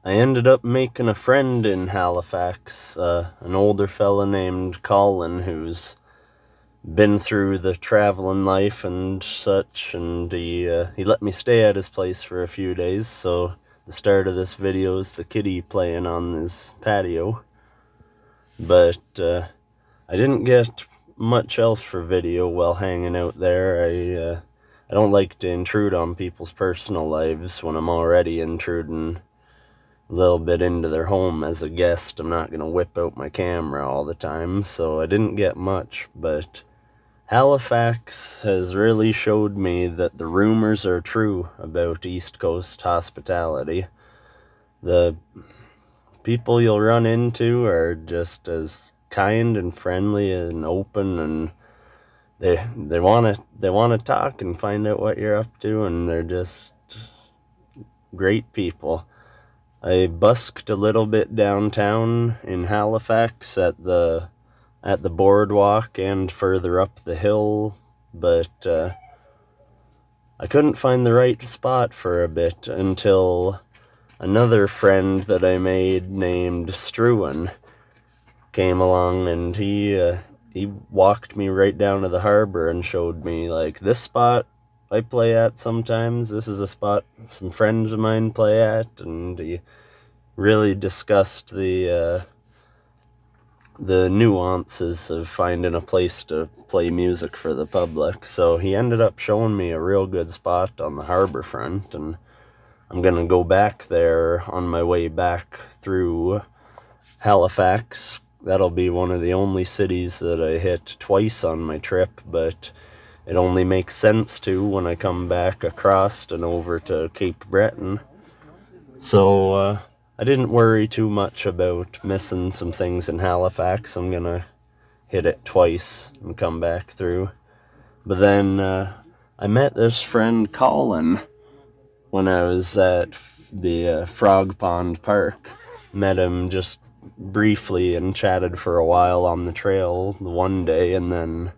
I ended up making a friend in Halifax, an older fella named Colin, who's been through the traveling life and such, and he let me stay at his place for a few days. So the start of this video is the kitty playing on his patio. But I didn't get much else for video while hanging out there. I don't like to intrude on people's personal lives when I'm already intruding a little bit into their home as a guest. I'm not gonna whip out my camera all the time, so I didn't get much, but Halifax has really showed me that the rumors are true about East Coast hospitality. The people you'll run into are just as kind and friendly and open, and they want to talk and find out what you're up to, and they're just great people. I busked a little bit downtown in Halifax at the boardwalk and further up the hill, but I couldn't find the right spot for a bit until another friend that I made named Struan came along, and he walked me right down to the harbor and showed me, like, this spot I play at sometimes, this is a spot some friends of mine play at, and he really discussed the nuances of finding a place to play music for the public. So he ended up showing me a real good spot on the harbor front, and I'm gonna go back there on my way back through Halifax. That'll be one of the only cities that I hit twice on my trip, but it only makes sense to when I come back across and over to Cape Breton. So I didn't worry too much about missing some things in Halifax. I'm gonna hit it twice and come back through. But then I met this friend Colin when I was at the Frog Pond Park. Met him just briefly and chatted for a while on the trail one day, and then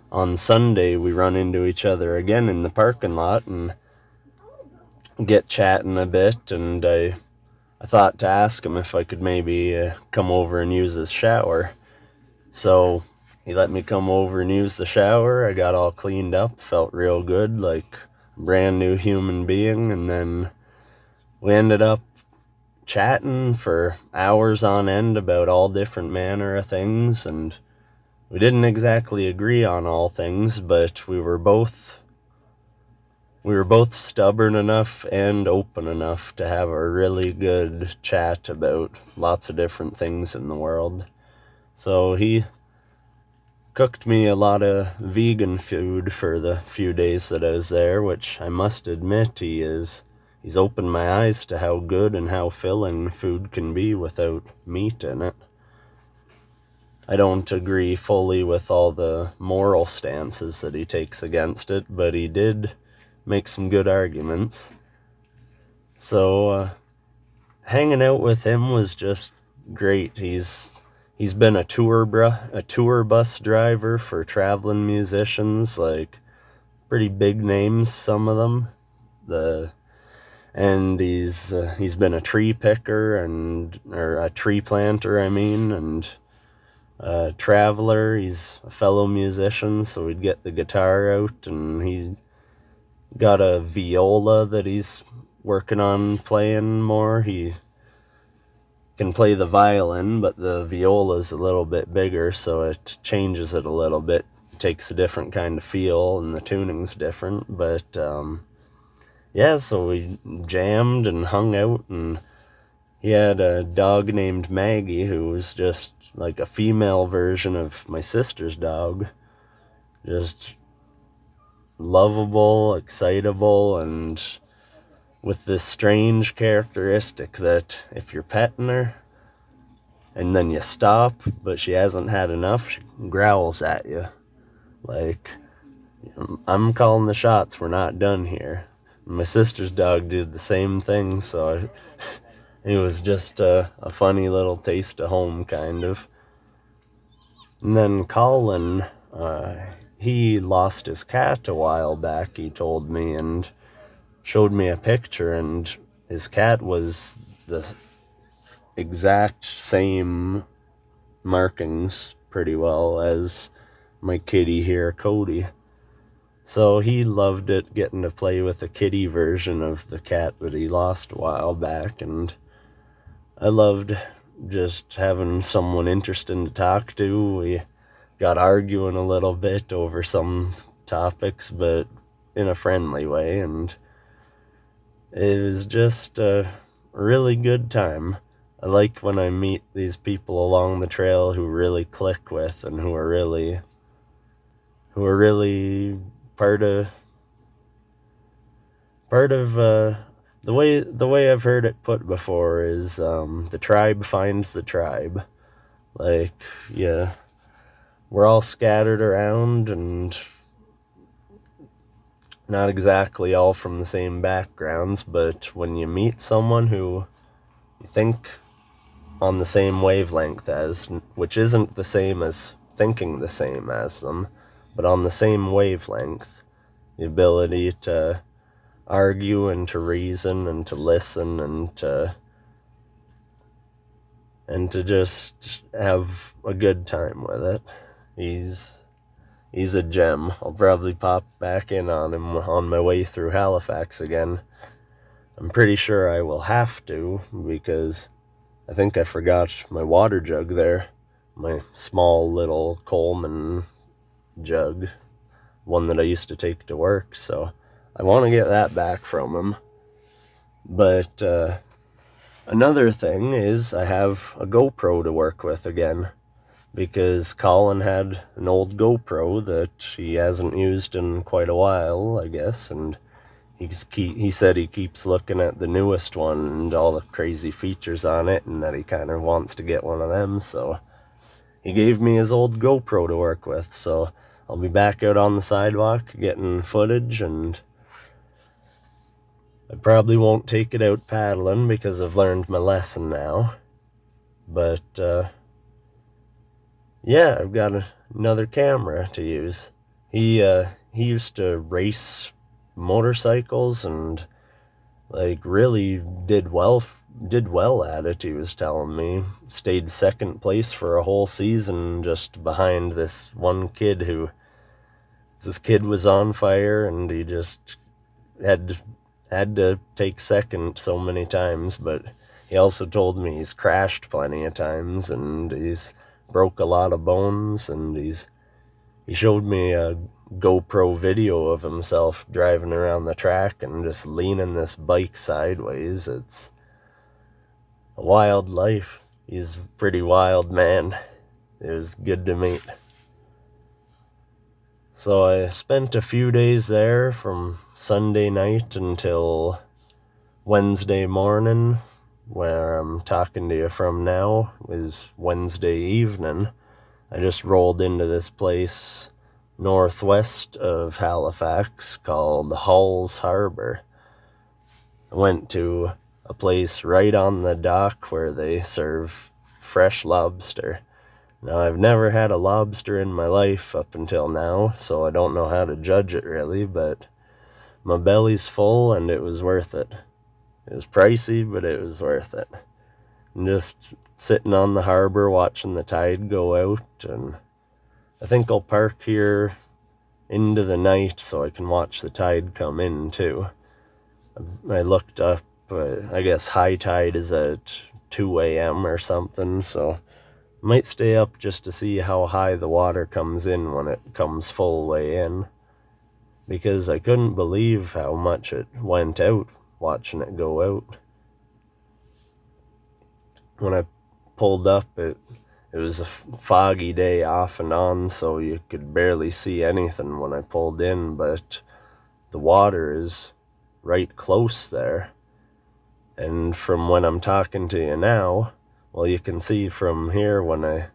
on Sunday we run into each other again in the parking lot and get chatting a bit, and I thought to ask him if I could maybe come over and use his shower. So he let me come over and use the shower. I got all cleaned up, felt real good, like a brand new human being, and then we ended up chatting for hours on end about all different manner of things, and we didn't exactly agree on all things, but we were both stubborn enough and open enough to have a really good chat about lots of different things in the world. So he cooked me a lot of vegan food for the few days that I was there, which I must admit he's opened my eyes to how good and how filling food can be without meat in it. I don't agree fully with all the moral stances that he takes against it, but he did make some good arguments. So hanging out with him was just great. He's been a tour bus driver for traveling musicians, like pretty big names, some of them. And he's been a tree picker or a tree planter, I mean, and a traveler. He's a fellow musician, so we'd get the guitar out, and he's got a viola that he's working on playing more. He can play the violin, but the viola's a little bit bigger, so it changes it a little bit. It takes a different kind of feel, and the tuning's different, but yeah, so we jammed and hung out, and he had a dog named Maggie who was just like a female version of my sister's dog. Just lovable, excitable, and with this strange characteristic that if you're petting her and then you stop, but she hasn't had enough, she growls at you. Like, I'm calling the shots, we're not done here. My sister's dog did the same thing, so it was just a funny little taste of home, kind of. And then Colin, he lost his cat a while back, he told me, and showed me a picture, and his cat was the exact same markings pretty well as my kitty here, Cody. So he loved it, getting to play with a kitty version of the cat that he lost a while back, and I loved just having someone interesting to talk to. We got arguing a little bit over some topics, but in a friendly way, and it was just a really good time. I like when I meet these people along the trail who really click with, and who are really part of the way I've heard it put before is the tribe finds the tribe. Like, yeah, we're all scattered around and not exactly all from the same backgrounds, but when you meet someone who you think on the same wavelength as, which isn't the same as thinking the same as them, but on the same wavelength, the ability to argue and to reason and to listen and to just have a good time with it. He's a gem. I'll probably pop back in on him on my way through Halifax again. I'm pretty sure I will have to, because I think I forgot my water jug there. My small little Coleman jug. One that I used to take to work, so I want to get that back from him. But another thing is I have a GoPro to work with again, because Colin had an old GoPro that he hasn't used in quite a while, I guess, and he said he keeps looking at the newest one and all the crazy features on it, and that he kind of wants to get one of them, so he gave me his old GoPro to work with. So I'll be back out on the sidewalk getting footage, and I probably won't take it out paddling because I've learned my lesson now. But yeah, I've got another camera to use. He used to race motorcycles and like really did well at it. He was telling me stayed second place for a whole season, just behind this one kid who, this kid was on fire, and he just had to take second so many times. But he also told me he's crashed plenty of times, and he's broke a lot of bones, and he showed me a GoPro video of himself driving around the track and just leaning this bike sideways. It's a wild life. He's a pretty wild man. It was good to meet. So I spent a few days there from Sunday night until Wednesday morning. Where I'm talking to you from now is Wednesday evening. I just rolled into this place northwest of Halifax called Halls Harbour. I went to a place right on the dock where they serve fresh lobster. Now, I've never had a lobster in my life up until now, so I don't know how to judge it really, but my belly's full and it was worth it. It was pricey, but it was worth it. And just sitting on the harbor watching the tide go out, and I think I'll park here into the night so I can watch the tide come in too. I looked up, I guess high tide is at 2 a.m. or something, so I might stay up just to see how high the water comes in when it comes full way in, because I couldn't believe how much it went out watching it go out. When I pulled up, it was a foggy day off and on, so you could barely see anything when I pulled in, but the water is right close there. And from when I'm talking to you now, well, you can see from here when I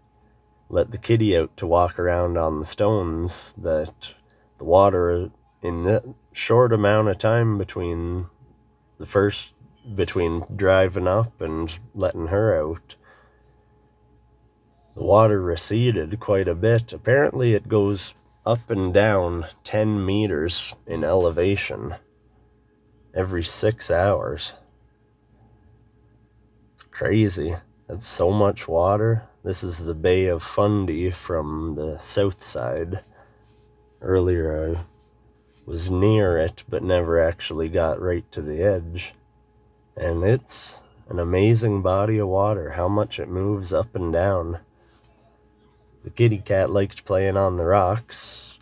let the kitty out to walk around on the stones that the water in that short amount of time between driving up and letting her out, the water receded quite a bit. Apparently it goes up and down 10 meters in elevation every 6 hours. crazy. That's so much water. This is the Bay of Fundy from the south side. Earlier I was near it, but never actually got right to the edge. And it's an amazing body of water, how much it moves up and down. The kitty cat liked playing on the rocks,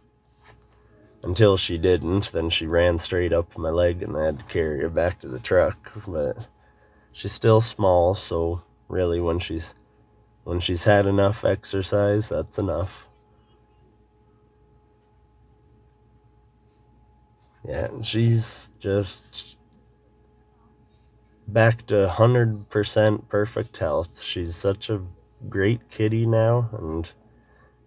until she didn't. Then she ran straight up my leg and I had to carry her back to the truck. But she's still small, so really when she's had enough exercise, that's enough. Yeah, and she's just back to 100% perfect health. She's such a great kitty now, and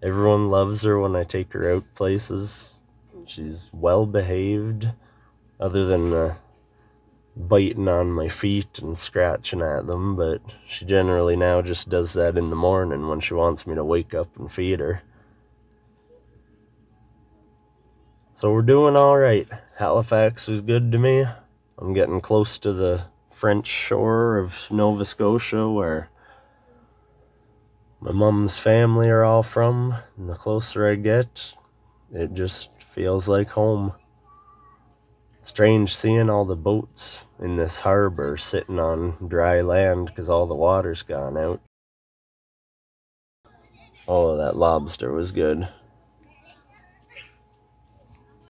everyone loves her when I take her out places. She's well behaved, other than biting on my feet and scratching at them, but she generally now just does that in the morning when she wants me to wake up and feed her. So we're doing alright. Halifax is good to me. I'm getting close to the French shore of Nova Scotia, where my mom's family are all from, and the closer I get, it just feels like home. Strange seeing all the boats in this harbor sitting on dry land because all the water's gone out. Oh, that lobster was good.